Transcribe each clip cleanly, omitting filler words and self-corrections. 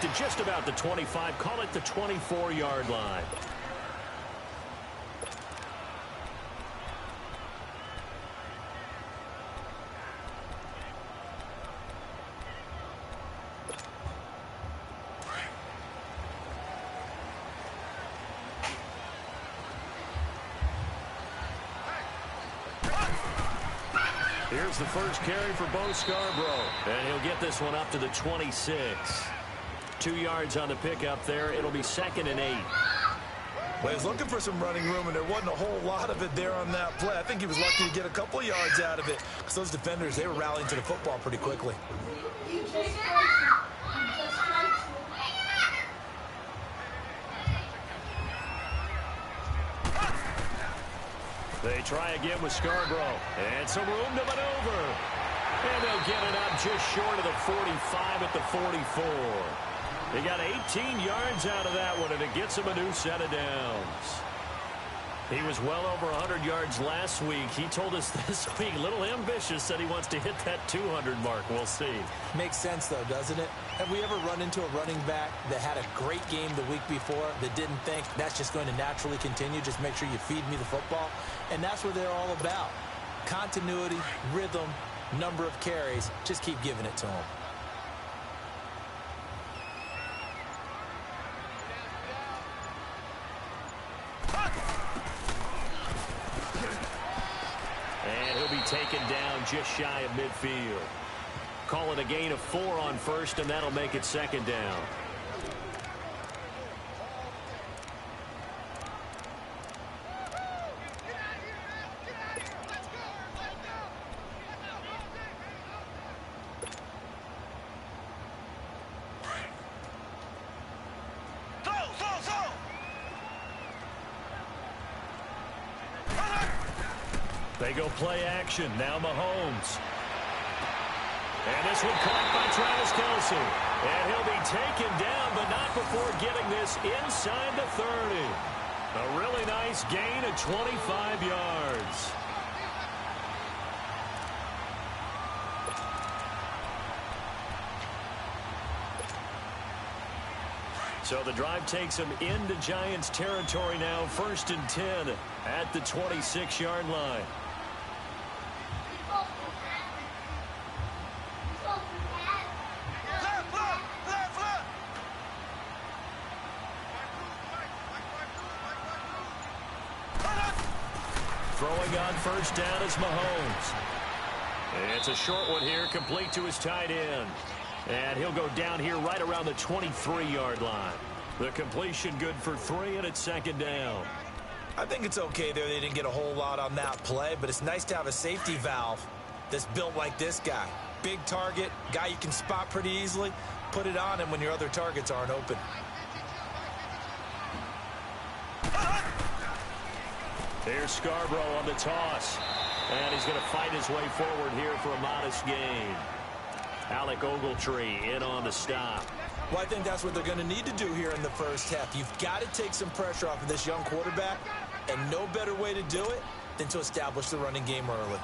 to just about the 25. Call it the 24-yard line. Here's the first carry for Bo Scarborough, and he'll get this one up to the 26. 2 yards on the pickup there. It'll be 2nd and 8. Well, he was looking for some running room, and there wasn't a whole lot of it there on that play. I think he was lucky to get a couple of yards out of it, because those defenders, they were rallying to the football pretty quickly. They try again with Scarborough. And some room to maneuver. And they'll get it up just short of the 45 at the 44. They got 18 yards out of that one, and it gets them a new set of downs. He was well over 100 yards last week. He told us this week, a little ambitious, said he wants to hit that 200 mark. We'll see. Makes sense, though, doesn't it? Have we ever run into a running back that had a great game the week before that didn't think that's just going to naturally continue? Just make sure you feed me the football. And that's what they're all about. Continuity, rhythm, number of carries. Just keep giving it to them. And he'll be taken down just shy of midfield. Call it a gain of 4 on first, and that'll make it 2nd down. They go play action. Now Mahomes. And this one caught by Travis Kelce. And he'll be taken down, but not before getting this inside the 30. A really nice gain of 25 yards. So the drive takes them into Giants territory now. 1st and 10 at the 26-yard line. Throwing on 1st down is Mahomes. It's a short one here, complete to his tight end. And he'll go down here right around the 23-yard line. The completion good for 3, and it's 2nd down. I think it's okay there. They didn't get a whole lot on that play, but it's nice to have a safety valve that's built like this guy. Big target, guy you can spot pretty easily. Put it on him when your other targets aren't open. Here's Scarborough on the toss. And he's going to fight his way forward here for a modest gain. Alec Ogletree in on the stop. Well, I think that's what they're going to need to do here in the first half. You've got to take some pressure off of this young quarterback, and no better way to do it than to establish the running game early.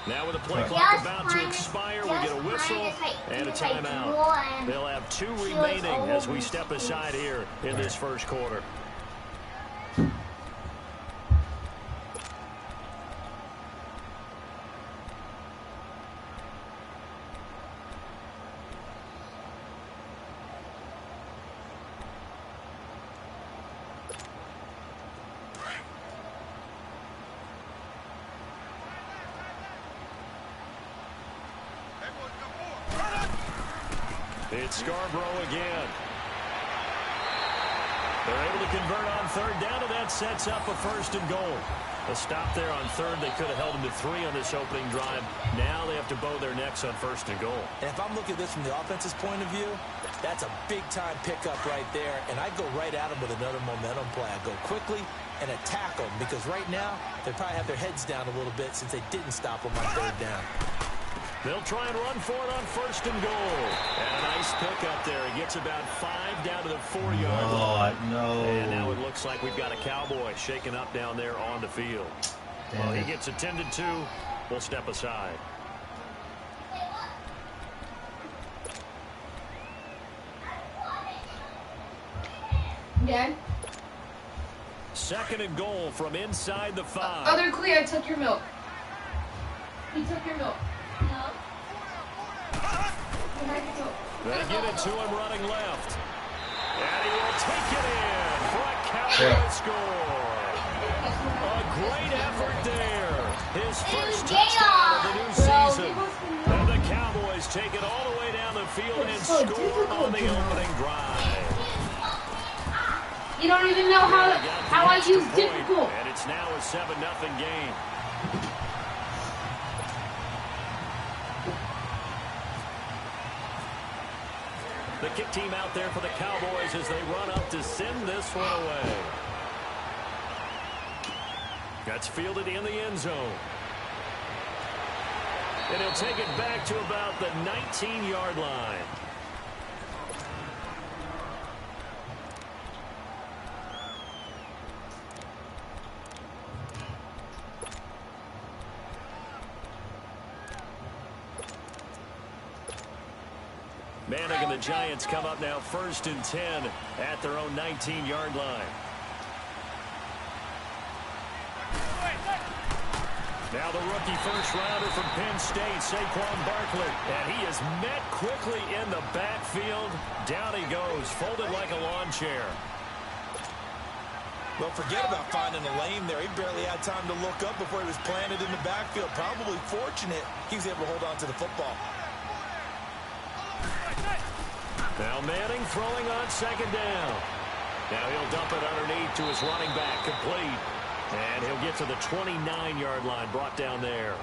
Now with the play clock about to expire, we get a whistle and a timeout. They'll have 2 remaining as we step aside here in this first quarter. It's Scarborough again. They're able to convert on 3rd down, and that sets up a 1st and goal. A stop there on 3rd. They could have held them to 3 on this opening drive. Now they have to bow their necks on 1st and goal. And if I'm looking at this from the offense's point of view, that's a big-time pickup right there. And I'd go right at them with another momentum play. I'd go quickly and attack them, because right now they probably have their heads down a little bit since they didn't stop them on 3rd down. They'll try and run for it on 1st and goal. And a nice pickup there. He gets about 5 down to the 4-yard line. No. And now it looks like we've got a Cowboy shaken up down there on the field. Well, he gets attended to. We'll step aside. Yeah. 2nd and goal from inside the 5. Other clear, I took your milk. He took your milk. No. They get it to him running left. And he will take it in for a Cowboy score. A great effort there. His first touchdown of the new season. And the Cowboys take it all the way down the field and score on the opening drive. You don't even know how I use difficult. And it's now a 7-0 game. The kick team out there for the Cowboys as they run up to send this one away. That's fielded in the end zone. And he'll take it back to about the 19-yard line. Manning and the Giants come up now 1st and 10 at their own 19-yard line. Now the rookie first-rounder from Penn State, Saquon Barkley. And he is met quickly in the backfield. Down he goes, folded like a lawn chair. Well, forget about finding a lane there. He barely had time to look up before he was planted in the backfield. Probably fortunate he was able to hold on to the football. Now Manning throwing on 2nd down. Now he'll dump it underneath to his running back, complete. And he'll get to the 29-yard line, brought down there.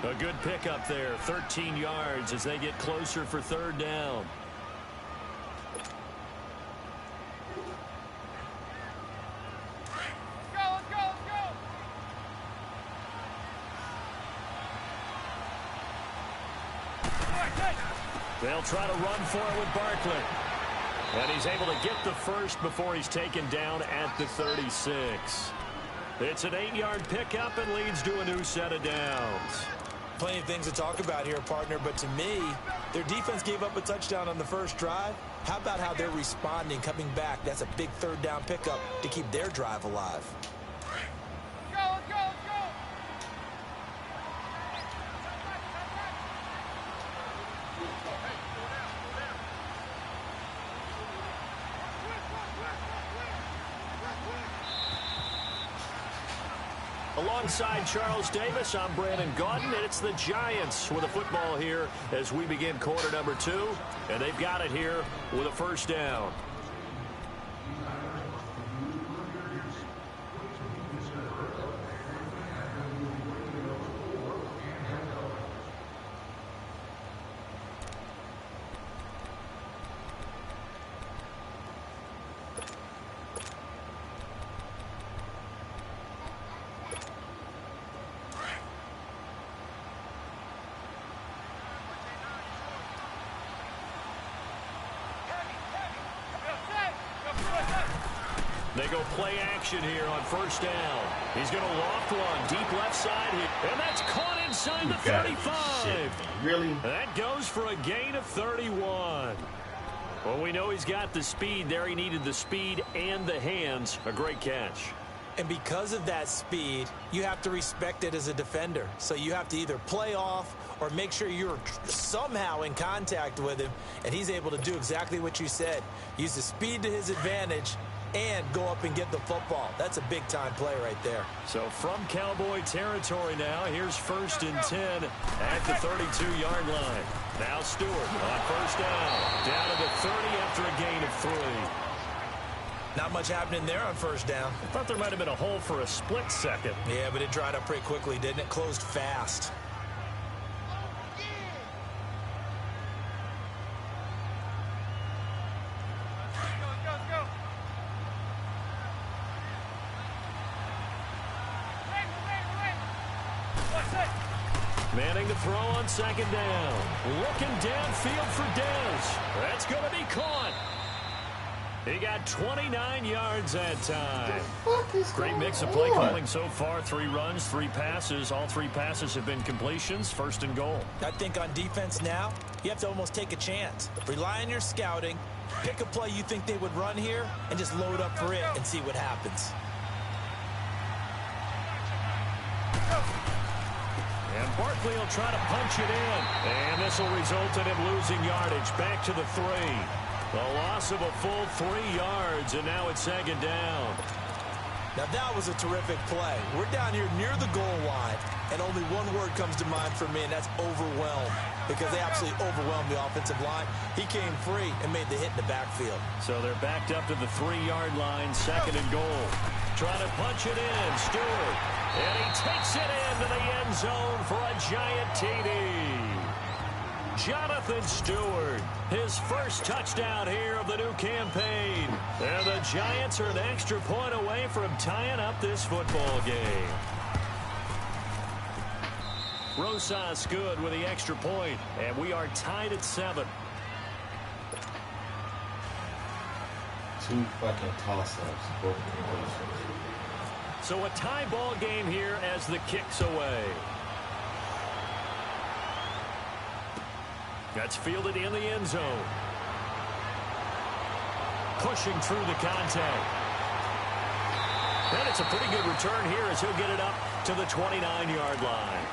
A good pickup there, 13 yards as they get closer for 3rd down. They'll try to run for it with Barkley. And he's able to get the first before he's taken down at the 36. It's an 8-yard pickup and leads to a new set of downs. Plenty of things to talk about here, partner, but to me, their defense gave up a touchdown on the first drive. How about how they're responding, coming back? That's a big 3rd down pickup to keep their drive alive. Alongside Charles Davis, I'm Brandon Gaudin, and it's the Giants with a football here as we begin quarter number 2, and they've got it here with a 1st down. They go play action here on 1st down. He's going to loft one deep left side here. And that's caught inside the 35. Really? That goes for a gain of 31. Well, we know he's got the speed there. He needed the speed and the hands. A great catch. And because of that speed, you have to respect it as a defender. So you have to either play off or make sure you're somehow in contact with him. And he's able to do exactly what you said. Use the speed to his advantage and go up and get the football. That's a big-time play right there. So from Cowboy territory now, here's 1st and 10 at the 32-yard line. Now Stewart on 1st down. Down to the 30 after a gain of 3. Not much happening there on 1st down. I thought there might have been a hole for a split second. Yeah, but it dried up pretty quickly, didn't it? Closed fast. Manning to throw on second down. Looking downfield for Dez. That's going to be caught. He got 29 yards that time. Great mix of play calling so far. 3 runs, 3 passes. All 3 passes have been completions. First and goal. I think on defense now, you have to almost take a chance. Rely on your scouting. Pick a play you think they would run here and just load up for it and see what happens. And Barkley will try to punch it in. And this will result in him losing yardage. Back to the 3. A loss of a full 3 yards, and now it's second down. Now that was a terrific play. We're down here near the goal line, and only one word comes to mind for me, and that's overwhelmed, because they absolutely overwhelmed the offensive line. He came free and made the hit in the backfield. So they're backed up to the 3-yard line, second and goal. Trying to punch it in, Stewart. And he takes it into the end zone for a giant TD. Jonathan Stewart, his first touchdown here of the new campaign. And the Giants are an extra point away from tying up this football game. Rosas good with the extra point, and we are tied at 7. 2 fucking toss-ups, both completions. So a tie ball game here as the kick's away. That's fielded in the end zone. Pushing through the contact. And it's a pretty good return here as he'll get it up to the 29-yard line.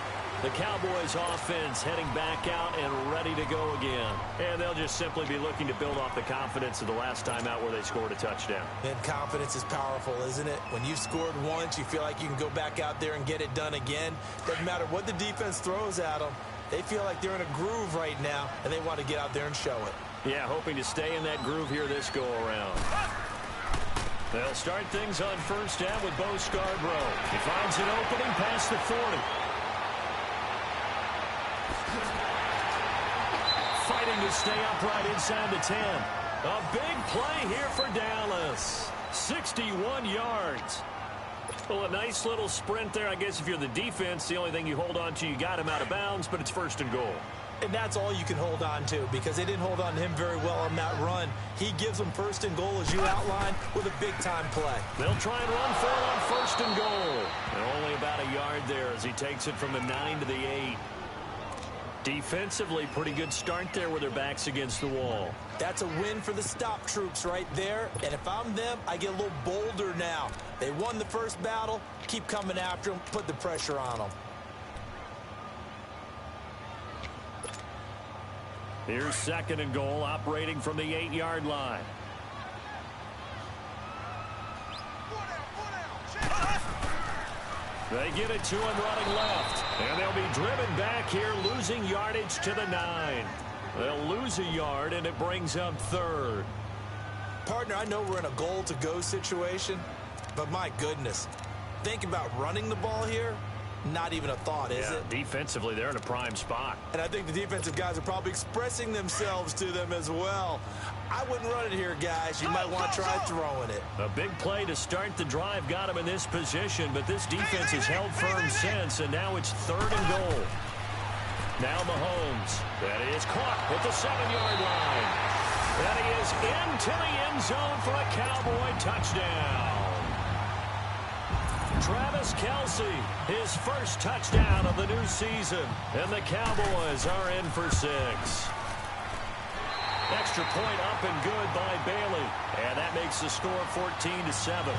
The Cowboys offense heading back out and ready to go again. And they'll just simply be looking to build off the confidence of the last time out where they scored a touchdown. And confidence is powerful, isn't it? When you've scored once, you feel like you can go back out there and get it done again. Doesn't matter what the defense throws at them. They feel like they're in a groove right now, and they want to get out there and show it. Yeah, hoping to stay in that groove here this go-around. They'll start things on first down with Bo Scarborough. He finds an opening past the 40. Fighting to stay upright inside the 10. A big play here for Dallas. 61 yards. Well, a nice little sprint there. I guess if you're the defense, the only thing you hold on to, you got him out of bounds, but it's first and goal. And that's all you can hold on to, because they didn't hold on to him very well on that run. He gives them first and goal, as you outlined, with a big-time play. They'll try and run for it on first and goal. And only about a yard there as he takes it from the 9 to the 8. Defensively, pretty good start there with their backs against the wall. That's a win for the stop troops right there. And if I'm them, I get a little bolder now. They won the first battle. Keep coming after them. Put the pressure on them. Here's second and goal, operating from the 8-yard line. They get it to him running left. And they'll be driven back here, losing yardage to the 9. They'll lose a yard, and it brings up third. Partner, I know we're in a goal-to-go situation, but my goodness, think about running the ball here. Not even a thought, is it? Defensively, they're in a prime spot. And I think the defensive guys are probably expressing themselves to them as well. I wouldn't run it here, guys. You might want to try throwing it. A big play to start the drive got him in this position, but this defense has held firm since, and now it's third and goal. Now Mahomes. That is caught at the 7-yard line. And he is into the end zone for a Cowboy touchdown. Travis Kelce, his first touchdown of the new season. And the Cowboys are in for 6. Extra point up and good by Bailey. And that makes the score 14-7.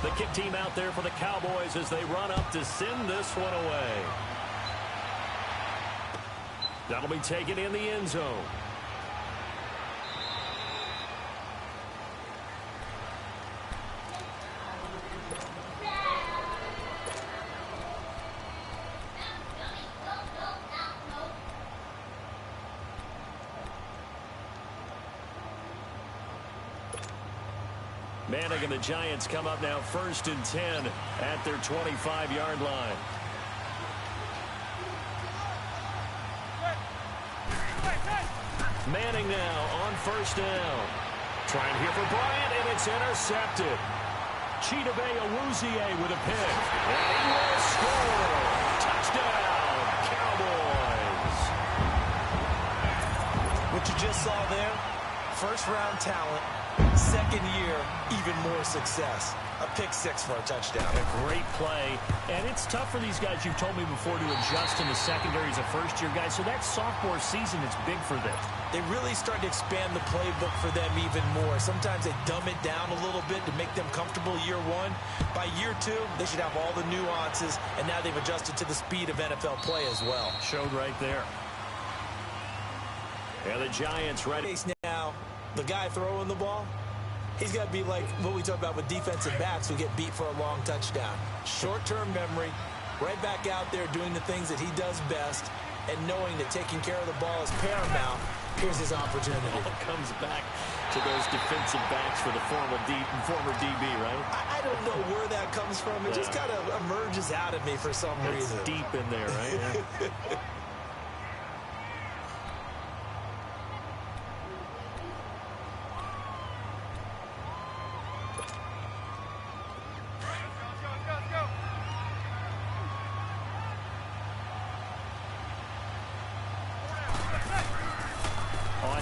The kick team out there for the Cowboys as they run up to send this one away. That'll be taken in the end zone. Manning and the Giants come up now 1st and 10 at their 25-yard line. Manning now on first down. Trying here for Bryant, and it's intercepted. Chidobe Awuzie with a pick. And he will score. Touchdown, Cowboys. What you just saw there, first-round talent, second year, even more success. A pick six for a touchdown. A great play. And it's tough for these guys, you've told me before, to adjust in the secondary as a first-year guy. So that sophomore season is big for them. They really start to expand the playbook for them even more. Sometimes they dumb it down a little bit to make them comfortable year one. By year two, they should have all the nuances, and now they've adjusted to the speed of NFL play as well. Showed right there. And the Giants ready. Now, the guy throwing the ball, he's got to be like what we talk about with defensive backs who get beat for a long touchdown. Short-term memory, right back out there doing the things that he does best, and knowing that taking care of the ball is paramount. Here's his opportunity. It all comes back to those defensive backs for the former DB, right? I don't know where that comes from. It just kind of emerges out of me for some reason. It's deep in there, right? Yeah.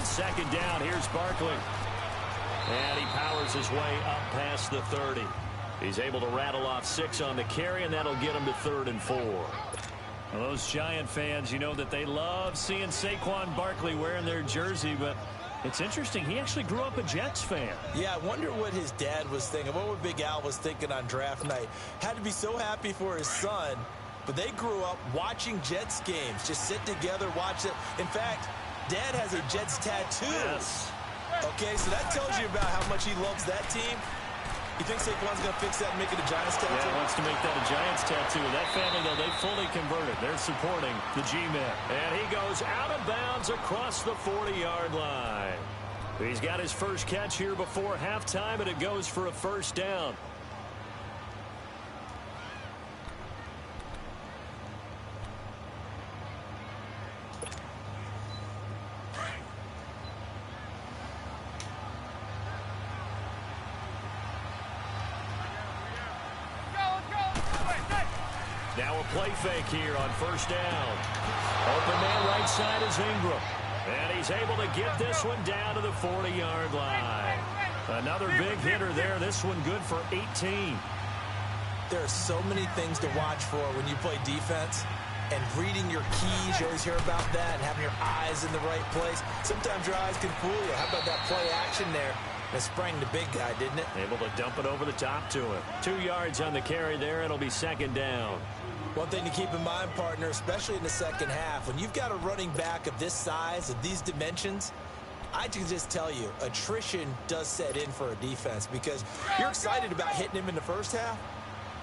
Second down, here's Barkley. And he powers his way up past the 30. He's able to rattle off 6 on the carry, and that'll get him to 3rd and 4. Well, those Giant fans, you know that they love seeing Saquon Barkley wearing their jersey, but it's interesting. He actually grew up a Jets fan. Yeah, I wonder what his dad was thinking. What would Big Al was thinking on draft night? Had to be so happy for his son, but they grew up watching Jets games. Just sit together, watch it. In fact, Dad has a Jets tattoo. Yes. Okay, so that tells you about how much he loves that team. You think Saquon's going to fix that and make it a Giants tattoo? Yeah, he wants to make that a Giants tattoo. That family, though, they fully converted. They're supporting the G-Men. And he goes out of bounds across the 40-yard line. He's got his first catch here before halftime, and it goes for a first down. Now a play fake here on first down. Open man right side is Ingram. And he's able to get this one down to the 40-yard line. Another big hitter there. This one good for 18. There are so many things to watch for when you play defense. And reading your keys, you always hear about that, and having your eyes in the right place. Sometimes your eyes can fool you. How about that play action there? It sprang the big guy, didn't it? Able to dump it over the top to him. 2 yards on the carry there. It'll be second down. One thing to keep in mind, partner, especially in the second half, when you've got a running back of this size, of these dimensions, I can just tell you, attrition does set in for a defense because you're excited about hitting him in the first half.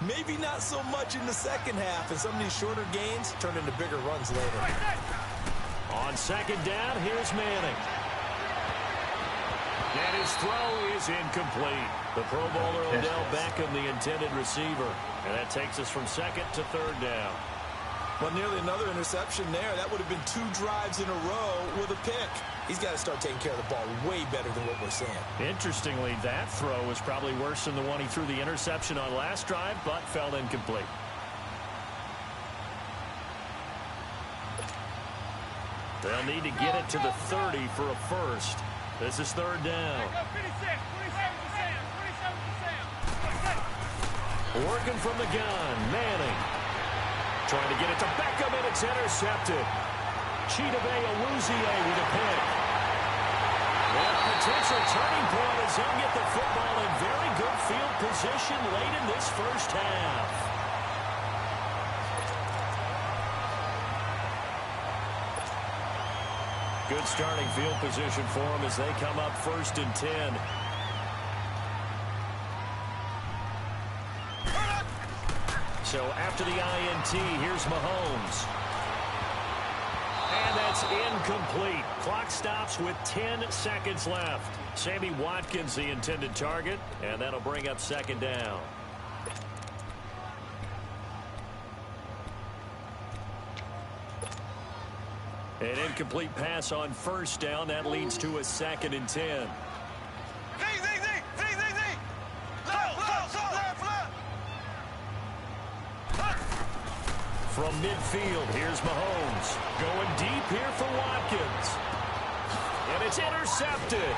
Maybe not so much in the second half, and some of these shorter gains turn into bigger runs later. On second down, here's Manning. And his throw is incomplete. The Pro Bowler Odell Beckham, the intended receiver. And that takes us from second to third down. Well, nearly another interception there. That would have been 2 drives in a row with a pick. He's got to start taking care of the ball way better than what we're seeing. Interestingly, that throw was probably worse than the one he threw the interception on last drive, but fell incomplete. They'll need to get it to the 30 for a first. This is third down. Working from the gun, Manning. Trying to get it to Beckham, and it's intercepted. Chidobe Awuzie with a pick. And a potential turning point as he'll get the football in very good field position late in this first half. Good starting field position for them as they come up 1st and 10. So after the INT, here's Mahomes. And that's incomplete. Clock stops with 10 seconds left. Sammy Watkins, the intended target, and that'll bring up second down. And incomplete pass on first down. That leads to a 2nd and 10. From midfield, here's Mahomes. Going deep here for Watkins. And it's intercepted.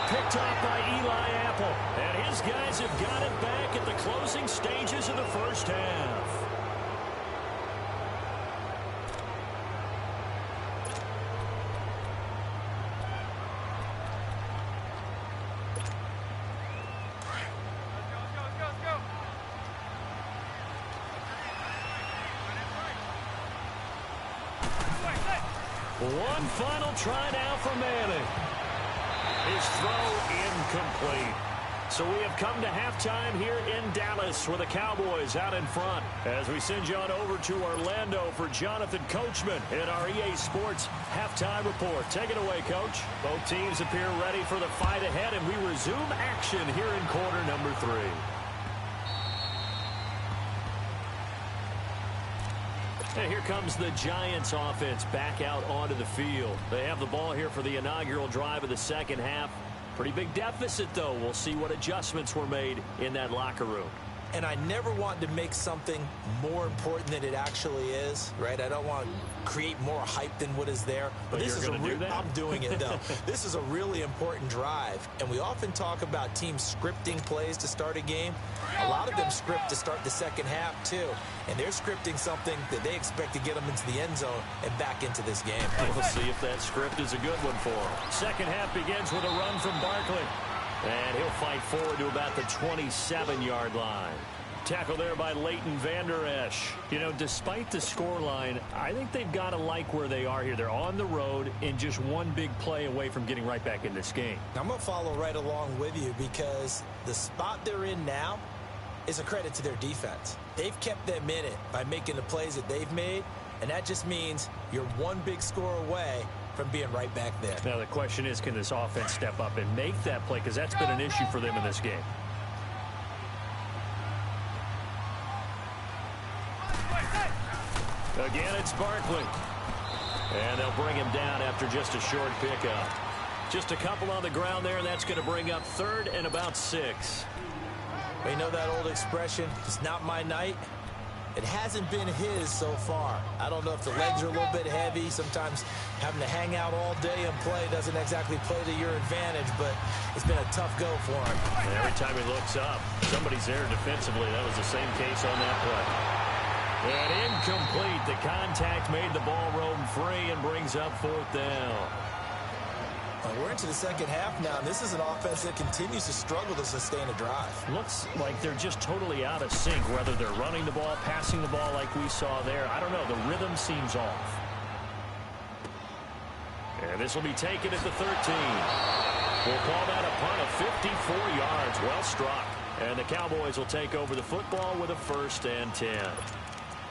Picked off by Eli Apple. And his guys have got it back at the closing stages of the first half. One final try now for Manning. His throw incomplete. So we have come to halftime here in Dallas with the Cowboys out in front. As we send you on over to Orlando for Jonathan Coachman in our EA Sports halftime report. Take it away, Coach. Both teams appear ready for the fight ahead, and we resume action here in quarter number 3. And here comes the Giants offense back out onto the field. They have the ball here for the inaugural drive of the second half. Pretty big deficit, though. We'll see what adjustments were made in that locker room. And I never want to make something more important than it actually is, right? I don't want to create more hype than what is there. But this is I'm doing it, though. This is a really important drive. And we often talk about teams scripting plays to start a game. A lot of them script to start the second half, too. And they're scripting something that they expect to get them into the end zone and back into this game. We'll see if that script is a good one for them. Second half begins with a run from Barkley. And he'll fight forward to about the 27-yard line. Tackle there by Leighton Vander Esch. You know, despite the scoreline, I think they've got to like where they are here. They're on the road and just one big play away from getting right back in this game. I'm going to follow right along with you because the spot they're in now is a credit to their defense. They've kept them in it by making the plays that they've made, and that just means you're one big score away from being right back there. Now the question is, can this offense step up and make that play? Because that's been an issue for them in this game. Again, it's Barkley. And they'll bring him down after just a short pickup. Just a couple on the ground there, and that's going to bring up 3rd and about 6. You know that old expression, it's not my night? It hasn't been his so far. I don't know if the legs are a little bit heavy. Sometimes having to hang out all day and play doesn't exactly play to your advantage, but it's been a tough go for him. And every time he looks up, somebody's there defensively. That was the same case on that play. And incomplete. The contact made the ball roam free and brings up 4th down. We're into the second half now, and this is an offense that continues to struggle to sustain a drive. Looks like they're just totally out of sync, whether they're running the ball, passing the ball like we saw there. I don't know. The rhythm seems off. And this will be taken at the 13. We'll call that a punt of 54 yards. Well struck. And the Cowboys will take over the football with a 1st and 10.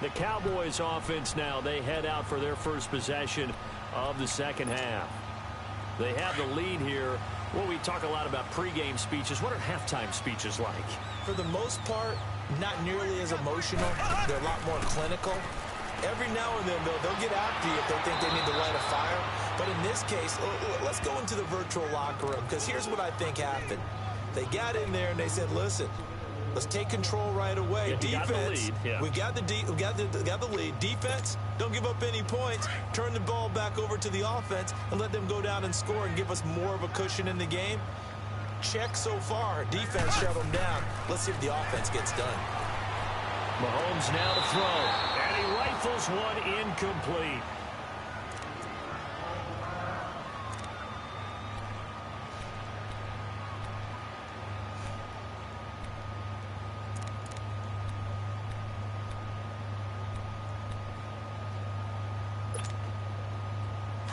The Cowboys offense now, they head out for their first possession of the second half. They have the lead here. Well, we talk a lot about pregame speeches. What are halftime speeches like? For the most part, not nearly as emotional. They're a lot more clinical. Every now and then, though, they'll get after you if they think they need to light a fire. But in this case, let's go into the virtual locker room, because here's what I think happened. They got in there and they said, listen, let's take control right away. Yeah, defense, we got the lead. Defense, don't give up any points. Turn the ball back over to the offense and let them go down and score and give us more of a cushion in the game. Check so far. Defense shut them down. Let's see if the offense gets done. Mahomes now to throw, and he rifles one incomplete.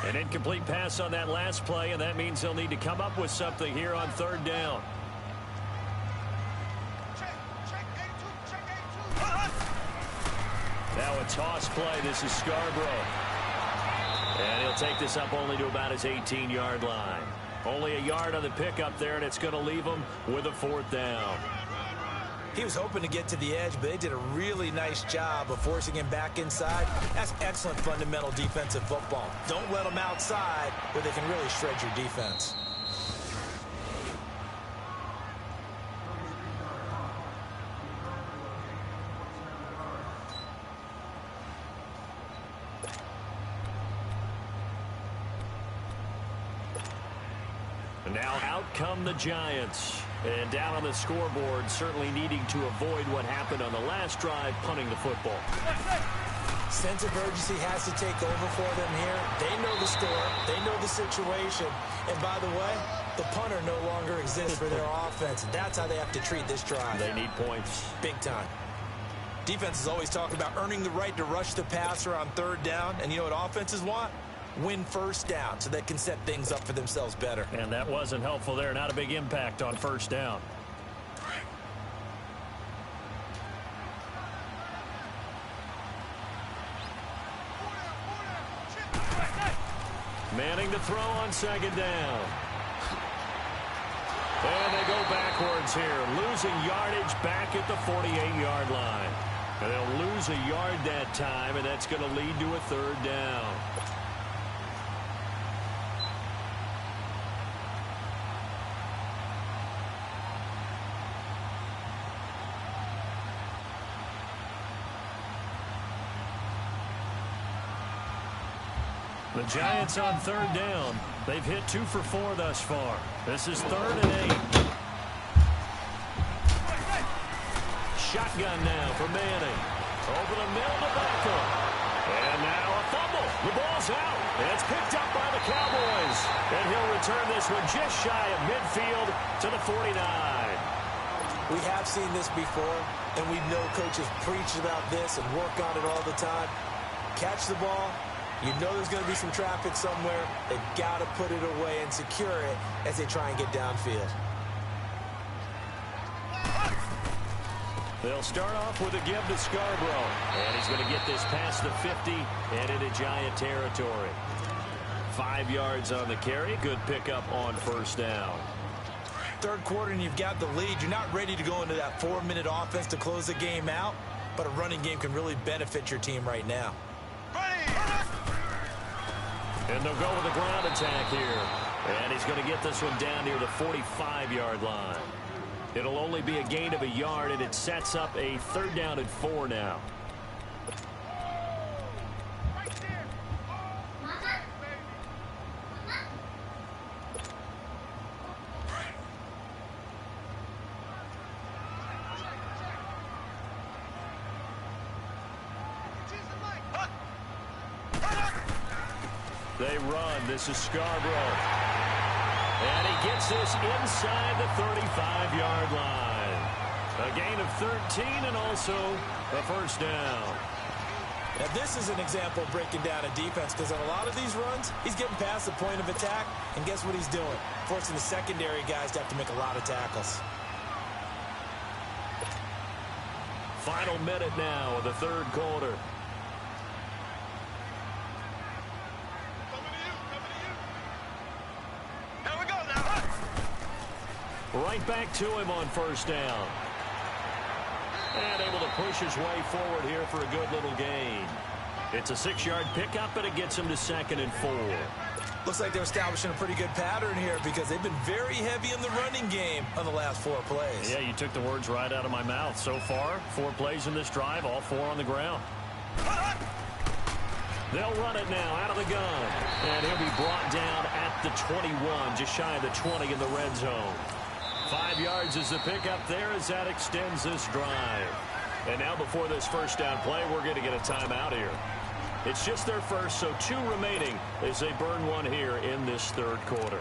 An incomplete pass on that last play, and that means they'll need to come up with something here on 3rd down. Now a toss play. This is Scarborough. And he'll take this up only to about his 18-yard line. Only a yard on the pickup there, and it's going to leave him with a 4th down. He was hoping to get to the edge, but they did a really nice job of forcing him back inside. That's excellent fundamental defensive football. Don't let them outside where they can really shred your defense. And now out come the Giants. And down on the scoreboard, certainly needing to avoid what happened on the last drive, punting the football. Sense of urgency has to take over for them here. They know the score. They know the situation. And by the way, the punter no longer exists for their offense. That's how they have to treat this drive. They need points. Big time. Defense is always talking about earning the right to rush the passer on third down. And you know what offenses want? Win first down so they can set things up for themselves better. And that wasn't helpful there. Not a big impact on first down. Manning to throw on second down. And they go backwards here, losing yardage back at the 48-yard line. And they'll lose a yard that time, and that's going to lead to a third down. The Giants on third down. They've hit 2 for 4 thus far. This is 3rd and 8. Shotgun now for Manning. Over the middle to Beckham. And now a fumble. The ball's out. And it's picked up by the Cowboys. And he'll return this one just shy of midfield to the 49. We have seen this before, and we know coaches preach about this and work on it all the time. Catch the ball. You know there's going to be some traffic somewhere. They've got to put it away and secure it as they try and get downfield. They'll start off with a give to Scarborough. And he's going to get this past the 50 and into Giant territory. 5 yards on the carry. Good pickup on first down. Third quarter and you've got the lead. You're not ready to go into that 4-minute offense to close the game out, but a running game can really benefit your team right now. And they'll go with a ground attack here. And he's going to get this one down near the 45-yard line. It'll only be a gain of a yard, and it sets up a 3rd down and 4 now. They run. This is Scarborough. And he gets this inside the 35-yard line. A gain of 13 and also a first down. Now, this is an example of breaking down a defense because on a lot of these runs, he's getting past the point of attack, and guess what he's doing? Forcing the secondary guys to have to make a lot of tackles. Final minute now of the third quarter. Right back to him on first down. And able to push his way forward here for a good little gain. It's a 6-yard pickup, and it gets him to 2nd and 4. Looks like they're establishing a pretty good pattern here because they've been very heavy in the running game on the last 4 plays. Yeah, you took the words right out of my mouth. So far, 4 plays in this drive, all 4 on the ground. They'll run it now out of the gun. And he'll be brought down at the 21, just shy of the 20 in the red zone. 5 yards is the pickup there as that extends this drive. And now before this first down play, we're going to get a timeout here. It's just their first, so 2 remaining as they burn one here in this third quarter.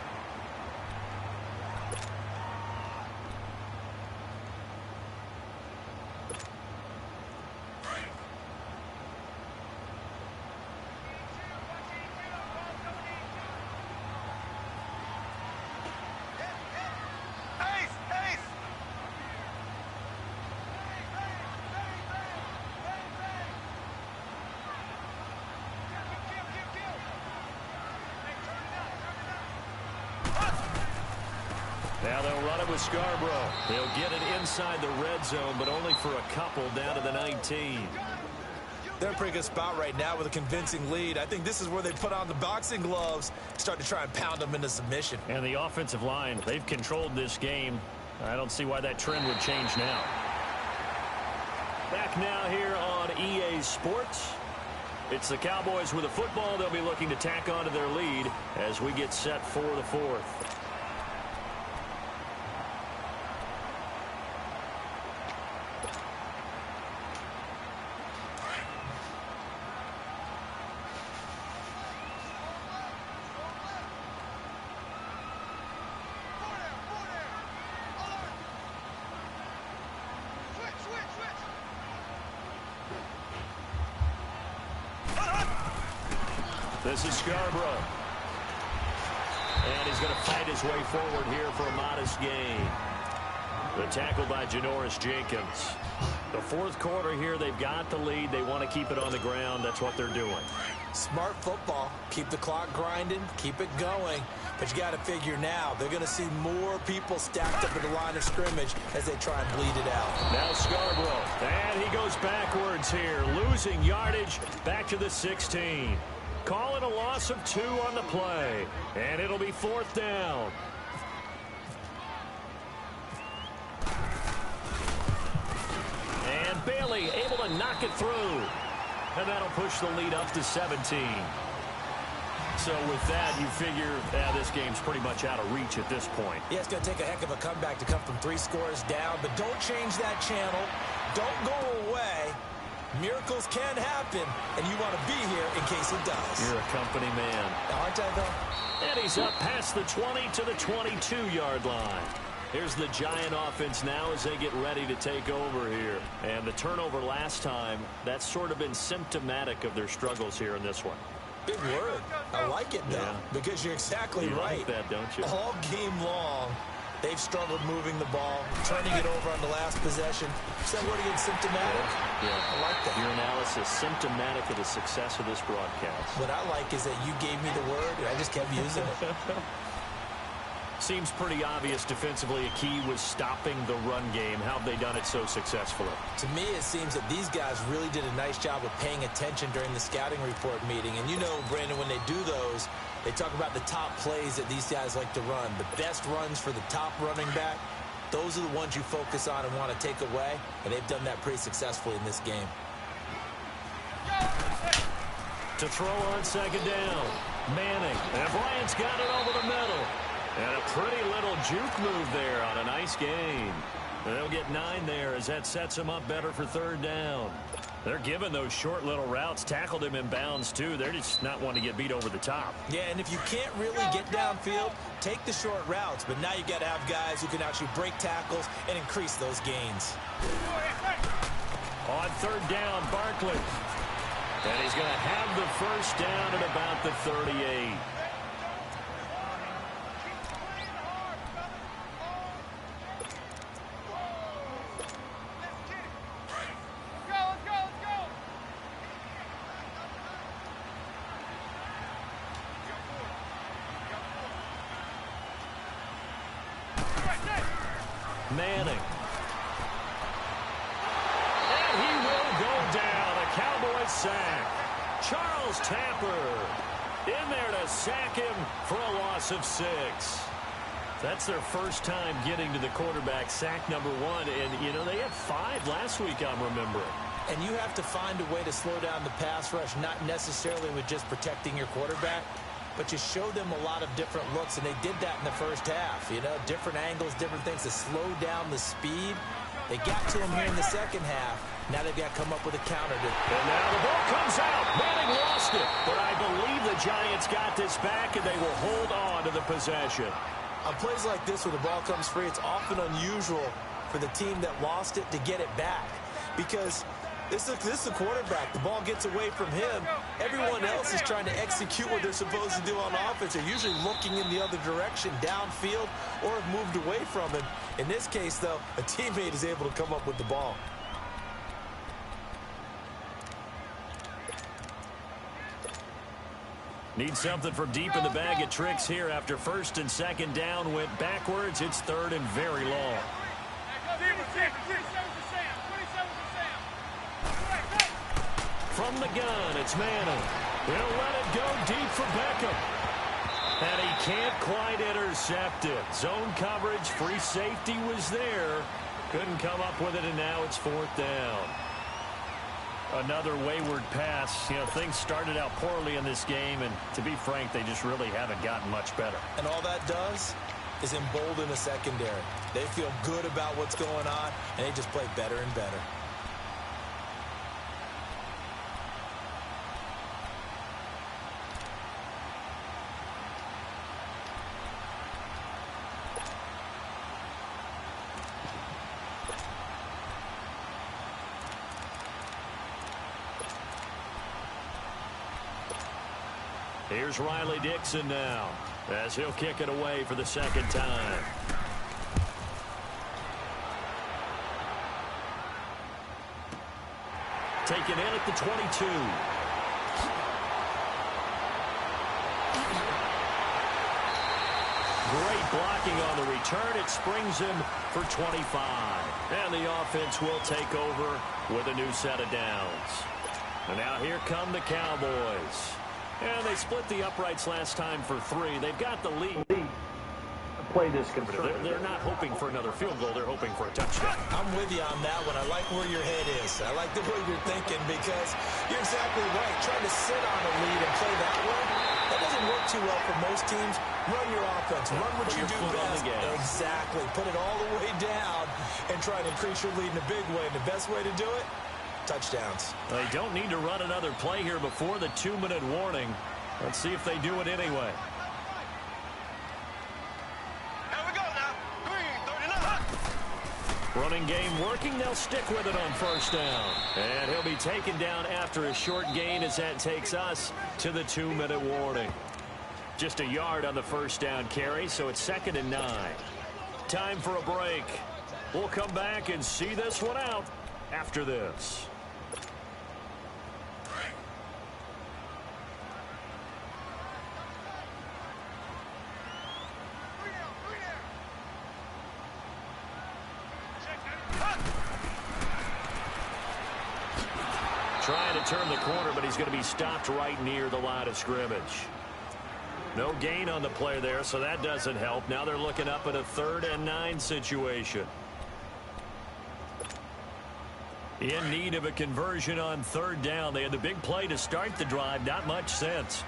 Now they'll run it with Scarborough. They'll get it inside the red zone, but only for a couple down to the 19. They're in a pretty good spot right now with a convincing lead. I think this is where they put on the boxing gloves, start to try and pound them into submission. And the offensive line, they've controlled this game. I don't see why that trend would change now. Back now here on EA Sports. It's the Cowboys with a football. They'll be looking to tack on to their lead as we get set for the fourth. This is Scarborough. And he's going to fight his way forward here for a modest gain. The tackle by Janoris Jenkins. The fourth quarter here, they've got the lead. They want to keep it on the ground. That's what they're doing. Smart football. Keep the clock grinding. Keep it going. But you got to figure now, they're going to see more people stacked up at the line of scrimmage as they try and bleed it out. Now Scarborough. And he goes backwards here. Losing yardage back to the 16. Call it a loss of 2 on the play. And it'll be fourth down. And Bailey able to knock it through. And that'll push the lead up to 17. So with that, you figure this game's pretty much out of reach at this point. Yeah, it's going to take a heck of a comeback to come from 3 scores down. But don't change that channel. Don't go away. Miracles can happen, and you want to be here in case it does. You're a company man. Aren't I, though? And he's up past the 20 to the 22-yard line. Here's the Giant offense now as they get ready to take over here. And the turnover last time, that's sort of been symptomatic of their struggles here in this one. Big word. I like it, though, because you're exactly right. You like that, don't you? All game long, they've struggled moving the ball, turning it over on the last possession. Is that word again, symptomatic? Yeah. I like that. Your analysis, symptomatic of the success of this broadcast. What I like is that you gave me the word, and I just kept using it. Seems pretty obvious defensively. A key was stopping the run game. How have they done it so successfully? To me, it seems that these guys really did a nice job of paying attention during the scouting report meeting. And you know, Brandon, when they do those, they talk about the top plays that these guys like to run. The best runs for the top running back, those are the ones you focus on and want to take away. And they've done that pretty successfully in this game. To throw on second down, Manning. And Bryant's got it over the middle. And a pretty little juke move there on a nice gain. They'll get 9 there as that sets them up better for third down. They're giving those short little routes. Tackled him in bounds, too. They're just not wanting to get beat over the top. Yeah, and if you can't really get downfield, take the short routes. But now you got to have guys who can actually break tackles and increase those gains. On third down, Barkley. And he's going to have the first down at about the 38. Manning. And he will go down. A Cowboy sack. Charles Tapper in there to sack him for a loss of 6. That's their first time getting to the quarterback, sack number 1. And, you know, they had 5 last week, I'm remembering. And you have to find a way to slow down the pass rush, not necessarily with just protecting your quarterback, but you show them a lot of different looks, and they did that in the first half. You know, different angles, different things to slow down the speed. They got to him here in the second half. Now they've got to come up with a counter. And now the ball comes out. Manning lost it, but I believe the Giants got this back, and they will hold on to the possession. On plays like this where the ball comes free, it's often unusual for the team that lost it to get it back, because this is the quarterback. The ball gets away from him. Everyone else is trying to execute what they're supposed to do on offense. They're usually looking in the other direction, downfield, or have moved away from him. In this case, though, a teammate is able to come up with the ball. Need something from deep in the bag of tricks here after first and second down went backwards. It's third and very long. From the gun, it's Manning. He'll let it go deep for Beckham. And he can't quite intercept it. Zone coverage, free safety was there. Couldn't come up with it, and now it's fourth down. Another wayward pass. You know, things started out poorly in this game, and to be frank, they just really haven't gotten much better. And all that does is embolden the secondary. They feel good about what's going on, and they just play better and better. Here's Riley Dixon now, as he'll kick it away for the second time. Taken in at the 22. Great blocking on the return. It springs him for 25. And the offense will take over with a new set of downs. And now here come the Cowboys. And they split the uprights last time for 3. They've got the lead. Play this conservative. They're not hoping for another field goal. They're hoping for a touchdown. I'm with you on that one. I like where your head is. I like the way you're thinking because you're exactly right. Trying to sit on a lead and play that way, that doesn't work too well for most teams. Run your offense. Run what you do best. Exactly. Put it all the way down and try to increase your lead in a big way. And the best way to do it, touchdowns. They don't need to run another play here before the 2-minute warning. Let's see if they do it anyway. Running game working. They'll stick with it on first down. And he'll be taken down after a short gain as that takes us to the 2-minute warning. Just a yard on the first down carry, so it's 2nd and 9. Time for a break. We'll come back and see this one out after this. Trying to turn the corner, but he's going to be stopped right near the line of scrimmage. No gain on the play there, so that doesn't help. Now they're looking up at a 3rd and 9 situation. In need of a conversion on 3rd down. They had the big play to start the drive. Not much sense.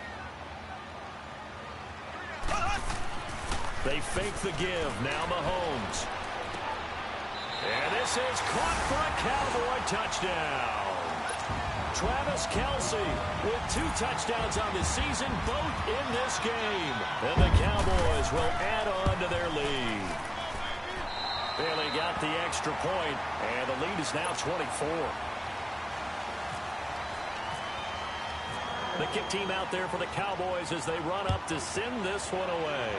They fake the give. Now Mahomes. And this is caught for a Cowboy touchdown. Travis Kelce with 2 touchdowns on the season, both in this game. And the Cowboys will add on to their lead. Barely got the extra point, and the lead is now 24. The kick team out there for the Cowboys as they run up to send this one away.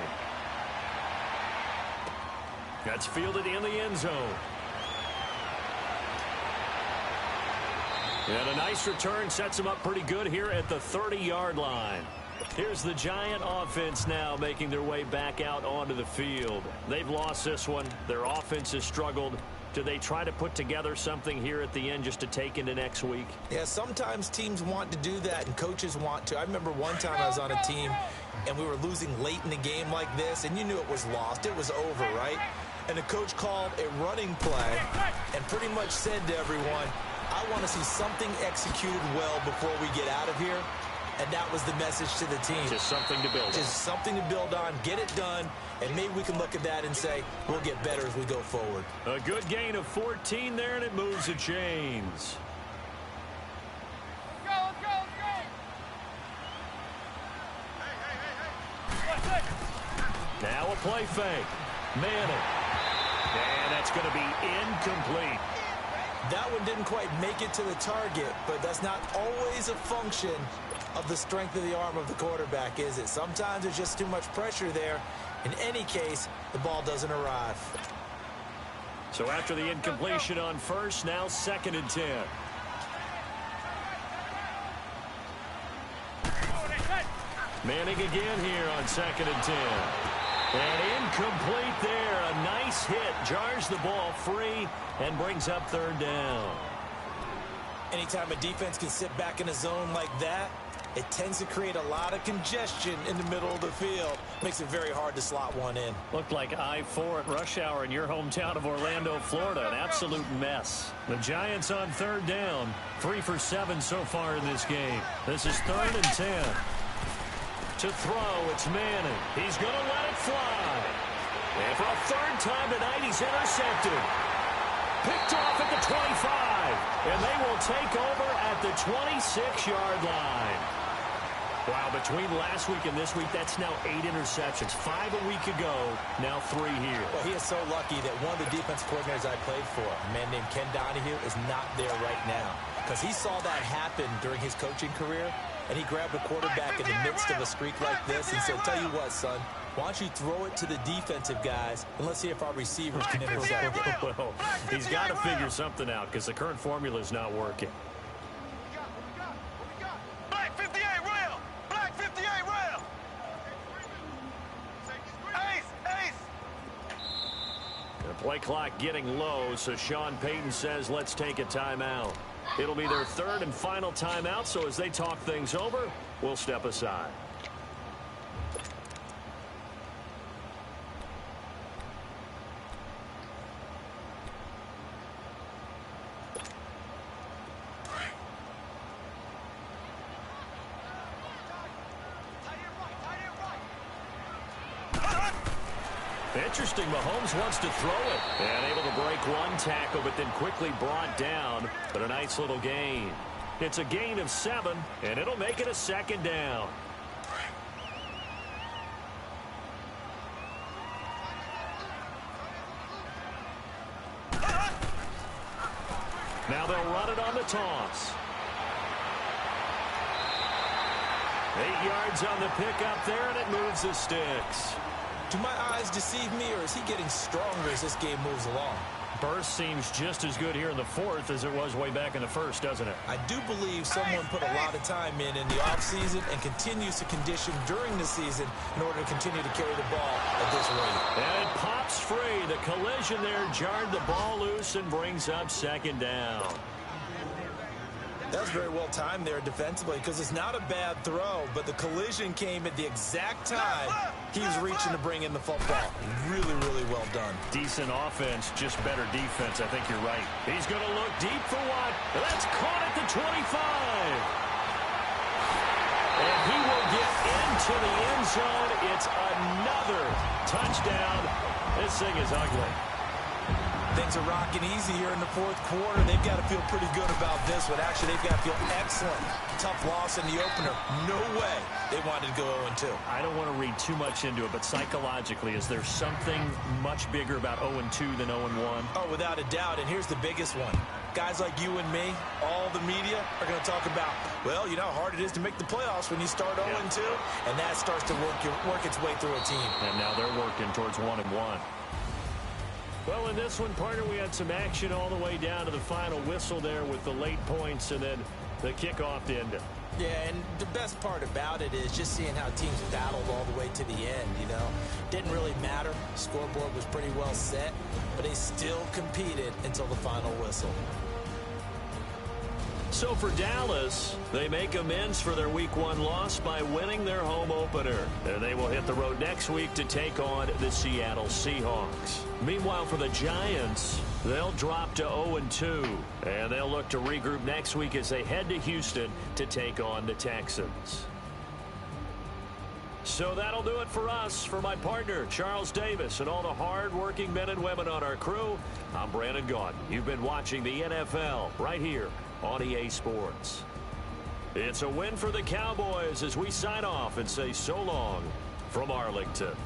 That's fielded in the end zone. And a nice return sets them up pretty good here at the 30-yard line. Here's the Giant offense now making their way back out onto the field. They've lost this one. Their offense has struggled. Do they try to put together something here at the end just to take into next week? Yeah, sometimes teams want to do that and coaches want to. I remember one time I was on a team and we were losing late in the game like this, and you knew it was lost. It was over, right? And the coach called a running play and pretty much said to everyone, I want to see something executed well before we get out of here. And that was the message to the team. Just something to build on. Just something to build on, get it done, and maybe we can look at that and say, we'll get better as we go forward. A good gain of 14 there, and it moves the chains. Let's go. Hey. Now a play fake. Manning. And that's going to be incomplete. That one didn't quite make it to the target, but that's not always a function of the strength of the arm of the quarterback, is it? Sometimes there's just too much pressure there. In any case, the ball doesn't arrive. So after the incompletion on first, now 2nd and 10. Manning again here on 2nd and 10. And incomplete there. A nice hit. Jars the ball free and brings up 3rd down. Anytime a defense can sit back in a zone like that, it tends to create a lot of congestion in the middle of the field. Makes it very hard to slot one in. Looked like I-4 at rush hour in your hometown of Orlando, Florida. An absolute mess. The Giants on 3rd down. 3 for 7 so far in this game. This is 3rd and 10. To throw, it's Manning. He's going to let it fly. And for a 3rd time tonight, he's intercepted. Picked off at the 25. And they will take over at the 26-yard line. Wow, between last week and this week, that's now 8 interceptions. 5 a week ago, now 3 here. Well, he is so lucky that one of the defense coordinators I played for, a man named Ken Donahue, is not there right now. Because he saw that happen during his coaching career, and he grabbed a quarterback in the midst of a streak like this and said, tell you what, son, why don't you throw it to the defensive guys, and let's see if our receivers can intercept it. Well, he's got to figure something out because the current formula is not working. Black 58 rail! Black 58 rail! Ace! The play clock getting low, so Sean Payton says let's take a timeout. It'll be their 3rd and final timeout, so as they talk things over, we'll step aside. Interesting, Mahomes wants to throw it. And able to break one tackle, but then quickly brought down. But a nice little gain. It's a gain of 7, and it'll make it a 2nd down. Now they'll run it on the toss. 8 yards on the pickup there, and it moves the sticks. Do my eyes deceive me, or is he getting stronger as this game moves along? Burst seems just as good here in the 4th as it was way back in the 1st, doesn't it? I do believe someone put a lot of time in the offseason and continues to condition during the season in order to continue to carry the ball at this rate. And it pops free. The collision there jarred the ball loose and brings up 2nd down. That was very well timed there defensively because it's not a bad throw, but the collision came at the exact time he was reaching to bring in the football. Really, really well done. Decent offense, just better defense. I think you're right. He's going to look deep for Watt. That's caught at the 25. And he will get into the end zone. It's another touchdown. This thing is ugly. Things are rocking easy here in the 4th quarter. They've got to feel pretty good about this one. Actually, they've got to feel excellent. Tough loss in the opener. No way they wanted to go 0-2. I don't want to read too much into it, but psychologically, is there something much bigger about 0-2 than 0-1? Oh, without a doubt, and here's the biggest one. Guys like you and me, all the media, are going to talk about, well, you know how hard it is to make the playoffs when you start 0-2, and that starts to work its way through a team. And now they're working towards 1-1. Well, in this one, partner, we had some action all the way down to the final whistle there with the late points and then the kickoff to end it. Yeah, and the best part about it is just seeing how teams battled all the way to the end, you know. Didn't really matter. Scoreboard was pretty well set, but they still competed until the final whistle. So for Dallas, they make amends for their Week 1 loss by winning their home opener. And they will hit the road next week to take on the Seattle Seahawks. Meanwhile, for the Giants, they'll drop to 0-2. And they'll look to regroup next week as they head to Houston to take on the Texans. So that'll do it for us. For my partner, Charles Davis, and all the hard-working men and women on our crew, I'm Brandon Gaudin. You've been watching the NFL right here on EA Sports. It's a win for the Cowboys as we sign off and say so long from Arlington.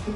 Wow.